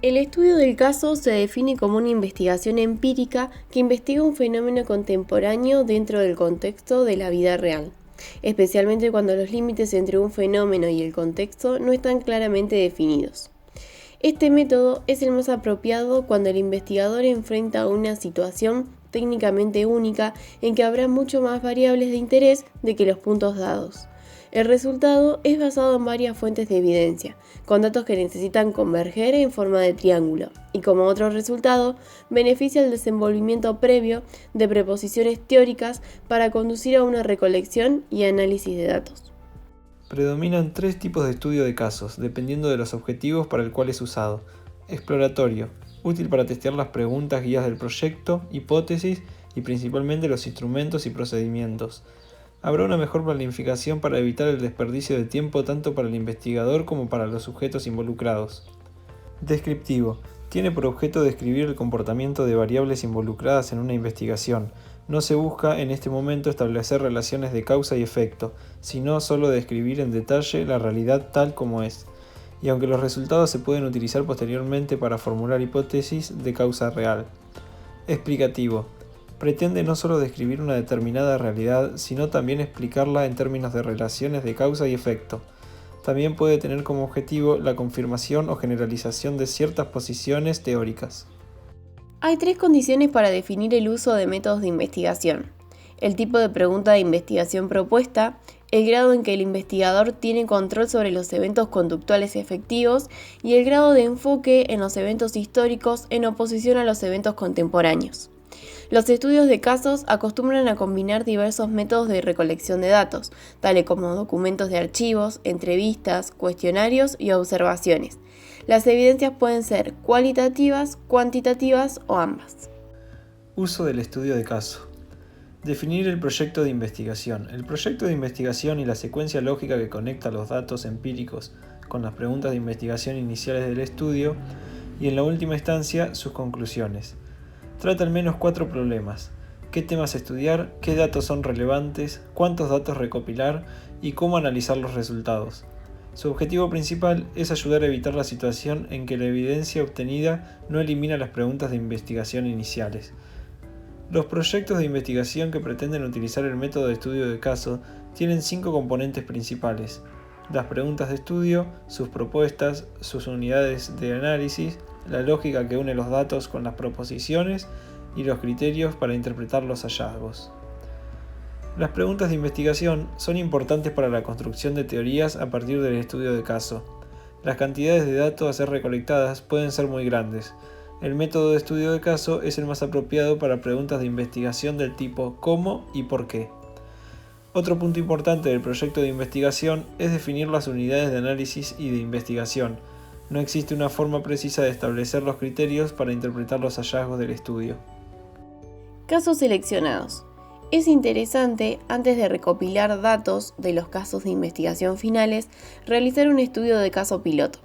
El estudio del caso se define como una investigación empírica que investiga un fenómeno contemporáneo dentro del contexto de la vida real, especialmente cuando los límites entre un fenómeno y el contexto no están claramente definidos. Este método es el más apropiado cuando el investigador enfrenta una situación técnicamente única en que habrá mucho más variables de interés de que los puntos dados. El resultado es basado en varias fuentes de evidencia, con datos que necesitan converger en forma de triángulo, y como otro resultado, beneficia el desenvolvimiento previo de preposiciones teóricas para conducir a una recolección y análisis de datos. Predominan tres tipos de estudio de casos, dependiendo de los objetivos para el cual es usado. Exploratorio, útil para testear las preguntas guías del proyecto, hipótesis y principalmente los instrumentos y procedimientos. Habrá una mejor planificación para evitar el desperdicio de tiempo tanto para el investigador como para los sujetos involucrados. Descriptivo. Tiene por objeto describir el comportamiento de variables involucradas en una investigación. No se busca en este momento establecer relaciones de causa y efecto, sino solo describir en detalle la realidad tal como es. Y aunque los resultados se pueden utilizar posteriormente para formular hipótesis de causa real. Explicativo. Pretende no solo describir una determinada realidad, sino también explicarla en términos de relaciones de causa y efecto. También puede tener como objetivo la confirmación o generalización de ciertas posiciones teóricas. Hay tres condiciones para definir el uso de métodos de investigación: el tipo de pregunta de investigación propuesta, el grado en que el investigador tiene control sobre los eventos conductuales efectivos y el grado de enfoque en los eventos históricos en oposición a los eventos contemporáneos. Los estudios de casos acostumbran a combinar diversos métodos de recolección de datos, tales como documentos de archivos, entrevistas, cuestionarios y observaciones. Las evidencias pueden ser cualitativas, cuantitativas o ambas. Uso del estudio de caso. Definir el proyecto de investigación. El proyecto de investigación y la secuencia lógica que conecta los datos empíricos con las preguntas de investigación iniciales del estudio y, en la última instancia, sus conclusiones. Trata al menos 4 problemas: qué temas estudiar, qué datos son relevantes, cuántos datos recopilar y cómo analizar los resultados. Su objetivo principal es ayudar a evitar la situación en que la evidencia obtenida no elimina las preguntas de investigación iniciales. Los proyectos de investigación que pretenden utilizar el método de estudio de caso tienen 5 componentes principales: las preguntas de estudio, sus propuestas, sus unidades de análisis, la lógica que une los datos con las proposiciones y los criterios para interpretar los hallazgos. Las preguntas de investigación son importantes para la construcción de teorías a partir del estudio de caso. Las cantidades de datos a ser recolectadas pueden ser muy grandes. El método de estudio de caso es el más apropiado para preguntas de investigación del tipo ¿cómo y por qué? Otro punto importante del proyecto de investigación es definir las unidades de análisis y de investigación. No existe una forma precisa de establecer los criterios para interpretar los hallazgos del estudio. Casos seleccionados. Es interesante, antes de recopilar datos de los casos de investigación finales, realizar un estudio de caso piloto.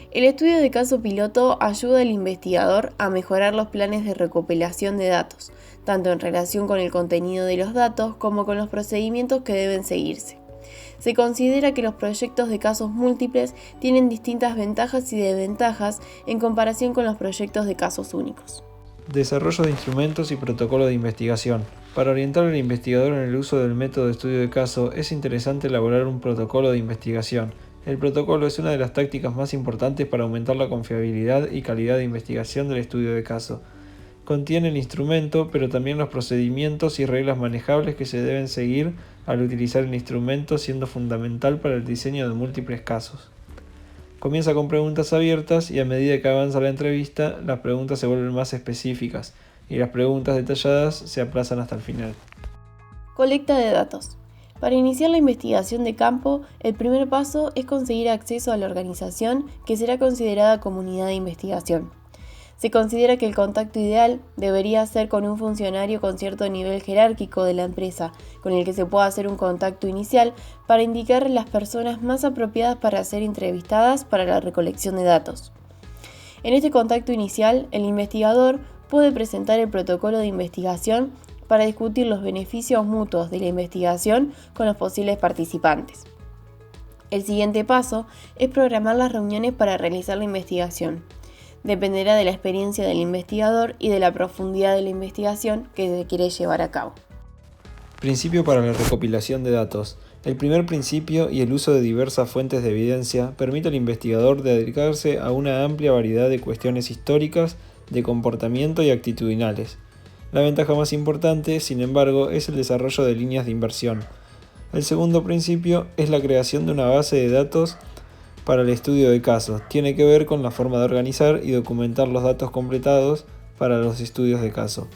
El estudio de caso piloto ayuda al investigador a mejorar los planes de recopilación de datos, tanto en relación con el contenido de los datos como con los procedimientos que deben seguirse. Se considera que los proyectos de casos múltiples tienen distintas ventajas y desventajas en comparación con los proyectos de casos únicos. Desarrollo de instrumentos y protocolo de investigación. Para orientar al investigador en el uso del método de estudio de caso, es interesante elaborar un protocolo de investigación. El protocolo es una de las tácticas más importantes para aumentar la confiabilidad y calidad de investigación del estudio de caso. Contiene el instrumento, pero también los procedimientos y reglas manejables que se deben seguir al utilizar el instrumento, siendo fundamental para el diseño de múltiples casos. Comienza con preguntas abiertas y a medida que avanza la entrevista, las preguntas se vuelven más específicas y las preguntas detalladas se aplazan hasta el final. Colecta de datos. Para iniciar la investigación de campo, el primer paso es conseguir acceso a la organización que será considerada comunidad de investigación. Se considera que el contacto ideal debería ser con un funcionario con cierto nivel jerárquico de la empresa, con el que se pueda hacer un contacto inicial para indicar las personas más apropiadas para ser entrevistadas para la recolección de datos. En este contacto inicial, el investigador puede presentar el protocolo de investigación para discutir los beneficios mutuos de la investigación con los posibles participantes. El siguiente paso es programar las reuniones para realizar la investigación. Dependerá de la experiencia del investigador y de la profundidad de la investigación que se quiere llevar a cabo. Principio para la recopilación de datos. El primer principio y el uso de diversas fuentes de evidencia permite al investigador dedicarse a una amplia variedad de cuestiones históricas, de comportamiento y actitudinales. La ventaja más importante, sin embargo, es el desarrollo de líneas de inversión. El segundo principio es la creación de una base de datos para el estudio de casos. Tiene que ver con la forma de organizar y documentar los datos completados para los estudios de caso.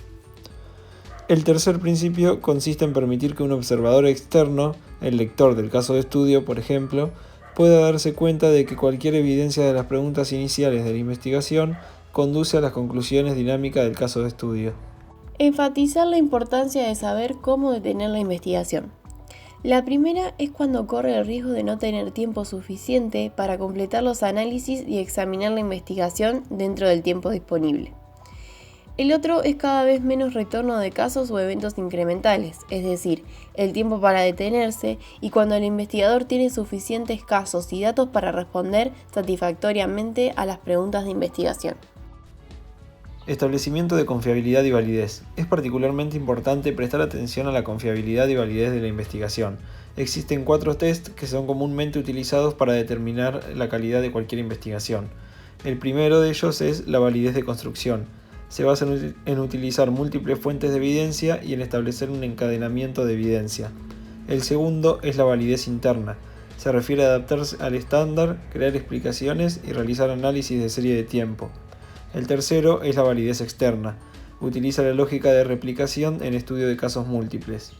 El tercer principio consiste en permitir que un observador externo, el lector del caso de estudio, por ejemplo, pueda darse cuenta de que cualquier evidencia de las preguntas iniciales de la investigación conduce a las conclusiones dinámicas del caso de estudio. Enfatizar la importancia de saber cómo detener la investigación. La primera es cuando corre el riesgo de no tener tiempo suficiente para completar los análisis y examinar la investigación dentro del tiempo disponible. El otro es cada vez menos retorno de casos o eventos incrementales, es decir, el tiempo para detenerse y cuando el investigador tiene suficientes casos y datos para responder satisfactoriamente a las preguntas de investigación. Establecimiento de confiabilidad y validez. Es particularmente importante prestar atención a la confiabilidad y validez de la investigación. Existen 4 tests que son comúnmente utilizados para determinar la calidad de cualquier investigación. El primero de ellos es la validez de construcción. Se basa en utilizar múltiples fuentes de evidencia y en establecer un encadenamiento de evidencia. El segundo es la validez interna. Se refiere a adaptarse al estándar, crear explicaciones y realizar análisis de serie de tiempo. El tercero es la validez externa. Utiliza la lógica de replicación en estudio de casos múltiples.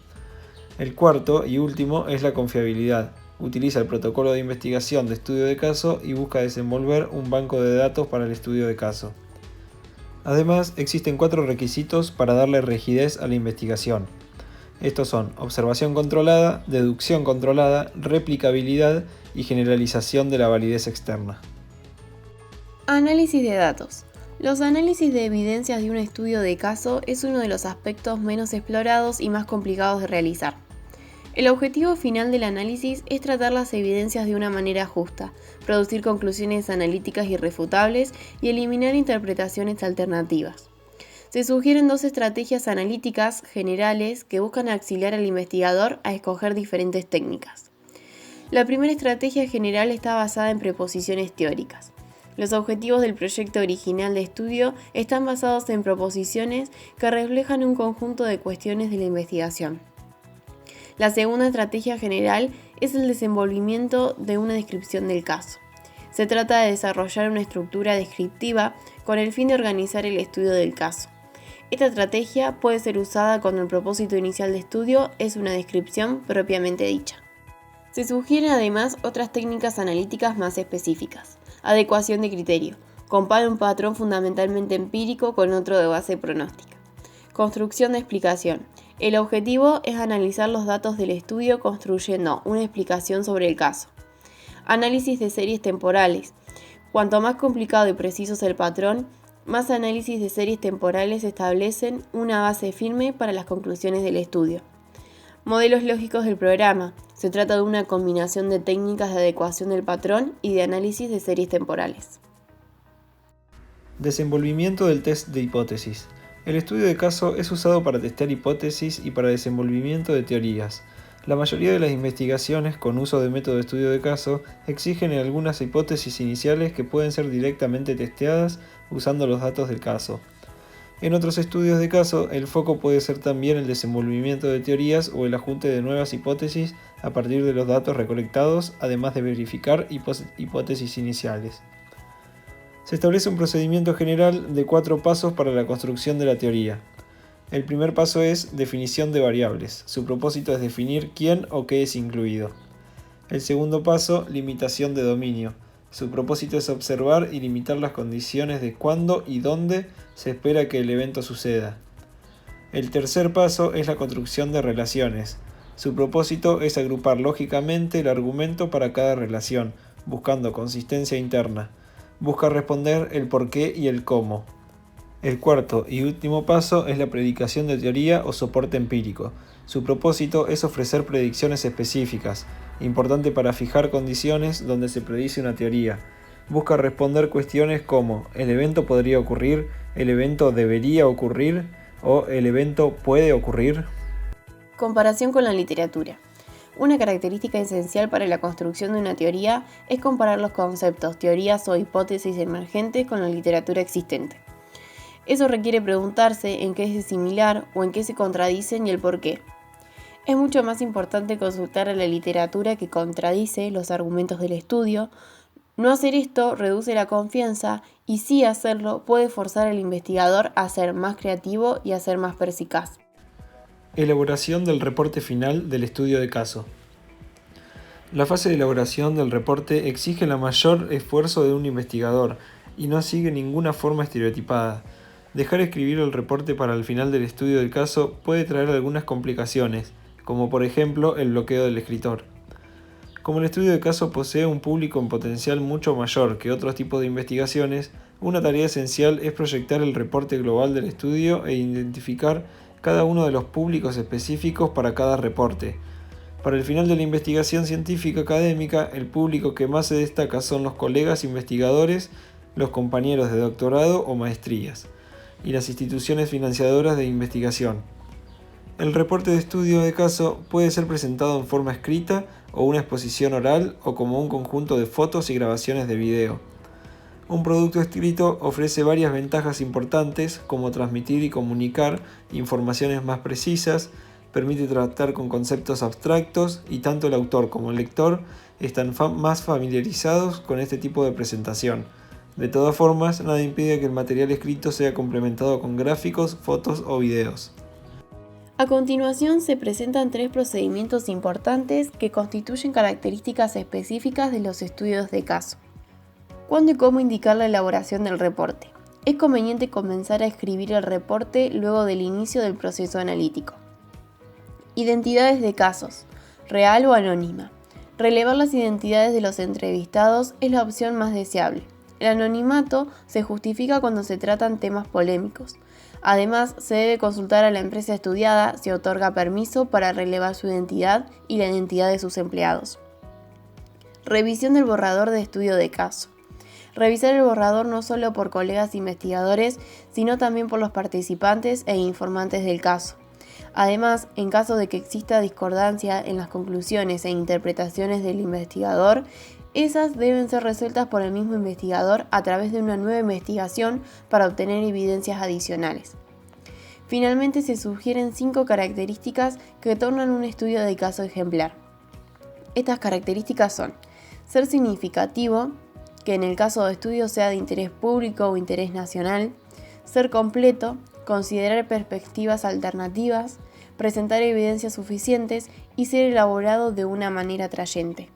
El cuarto y último es la confiabilidad. Utiliza el protocolo de investigación de estudio de caso y busca desenvolver un banco de datos para el estudio de caso. Además, existen 4 requisitos para darle rigidez a la investigación. Estos son observación controlada, deducción controlada, replicabilidad y generalización de la validez externa. Análisis de datos. Los análisis de evidencias de un estudio de caso es uno de los aspectos menos explorados y más complicados de realizar. El objetivo final del análisis es tratar las evidencias de una manera justa, producir conclusiones analíticas irrefutables y eliminar interpretaciones alternativas. Se sugieren 2 estrategias analíticas generales que buscan auxiliar al investigador a escoger diferentes técnicas. La primera estrategia general está basada en preposiciones teóricas. Los objetivos del proyecto original de estudio están basados en proposiciones que reflejan un conjunto de cuestiones de la investigación. La segunda estrategia general es el desenvolvimiento de una descripción del caso. Se trata de desarrollar una estructura descriptiva con el fin de organizar el estudio del caso. Esta estrategia puede ser usada cuando el propósito inicial de estudio es una descripción propiamente dicha. Se sugieren además otras técnicas analíticas más específicas. Adecuación de criterio. Compara un patrón fundamentalmente empírico con otro de base pronóstica. Construcción de explicación. El objetivo es analizar los datos del estudio construyendo una explicación sobre el caso. Análisis de series temporales. Cuanto más complicado y preciso es el patrón, más análisis de series temporales establecen una base firme para las conclusiones del estudio. Modelos lógicos del programa. Se trata de una combinación de técnicas de adecuación del patrón y de análisis de series temporales. Desenvolvimiento del test de hipótesis. El estudio de caso es usado para testear hipótesis y para desenvolvimiento de teorías. La mayoría de las investigaciones con uso de método de estudio de caso exigen algunas hipótesis iniciales que pueden ser directamente testeadas usando los datos del caso. En otros estudios de caso, el foco puede ser también el desenvolvimiento de teorías o el ajunte de nuevas hipótesis a partir de los datos recolectados, además de verificar hipótesis iniciales. Se establece un procedimiento general de 4 pasos para la construcción de la teoría. El primer paso es definición de variables. Su propósito es definir quién o qué es incluido. El segundo paso, limitación de dominio. Su propósito es observar y limitar las condiciones de cuándo y dónde se espera que el evento suceda. El tercer paso es la construcción de relaciones. Su propósito es agrupar lógicamente el argumento para cada relación, buscando consistencia interna. Busca responder el por qué y el cómo. El cuarto y último paso es la predicación de teoría o soporte empírico. Su propósito es ofrecer predicciones específicas, importante para fijar condiciones donde se predice una teoría. Busca responder cuestiones como ¿el evento podría ocurrir? ¿El evento debería ocurrir? ¿O el evento puede ocurrir? Comparación con la literatura. Una característica esencial para la construcción de una teoría es comparar los conceptos, teorías o hipótesis emergentes con la literatura existente. Eso requiere preguntarse en qué es similar o en qué se contradicen y el por qué. Es mucho más importante consultar a la literatura que contradice los argumentos del estudio. No hacer esto reduce la confianza y sí hacerlo puede forzar al investigador a ser más creativo y a ser más perspicaz. Elaboración del reporte final del estudio de caso. La fase de elaboración del reporte exige el mayor esfuerzo de un investigador y no sigue ninguna forma estereotipada. Dejar escribir el reporte para el final del estudio del caso puede traer algunas complicaciones, como por ejemplo el bloqueo del escritor. Como el estudio de caso posee un público en potencial mucho mayor que otros tipos de investigaciones, una tarea esencial es proyectar el reporte global del estudio e identificar cada uno de los públicos específicos para cada reporte. Para el final de la investigación científica académica, el público que más se destaca son los colegas investigadores, los compañeros de doctorado o maestrías, y las instituciones financiadoras de investigación. El reporte de estudio de caso puede ser presentado en forma escrita o una exposición oral o como un conjunto de fotos y grabaciones de video. Un producto escrito ofrece varias ventajas importantes como transmitir y comunicar informaciones más precisas, permite tratar con conceptos abstractos y tanto el autor como el lector están más familiarizados con este tipo de presentación. De todas formas, nada impide que el material escrito sea complementado con gráficos, fotos o videos. A continuación se presentan 3 procedimientos importantes que constituyen características específicas de los estudios de caso. ¿Cuándo y cómo indicar la elaboración del reporte? Es conveniente comenzar a escribir el reporte luego del inicio del proceso analítico. Identidades de casos, real o anónima. Relevar las identidades de los entrevistados es la opción más deseable. El anonimato se justifica cuando se tratan temas polémicos. Además, se debe consultar a la empresa estudiada si otorga permiso para relevar su identidad y la identidad de sus empleados. Revisión del borrador de estudio de caso. Revisar el borrador no solo por colegas investigadores, sino también por los participantes e informantes del caso. Además, en caso de que exista discordancia en las conclusiones e interpretaciones del investigador, esas deben ser resueltas por el mismo investigador a través de una nueva investigación para obtener evidencias adicionales. Finalmente, se sugieren 5 características que tornan un estudio de caso ejemplar. Estas características son: ser significativo, que en el caso de estudio sea de interés público o interés nacional; ser completo, considerar perspectivas alternativas, presentar evidencias suficientes y ser elaborado de una manera atrayente.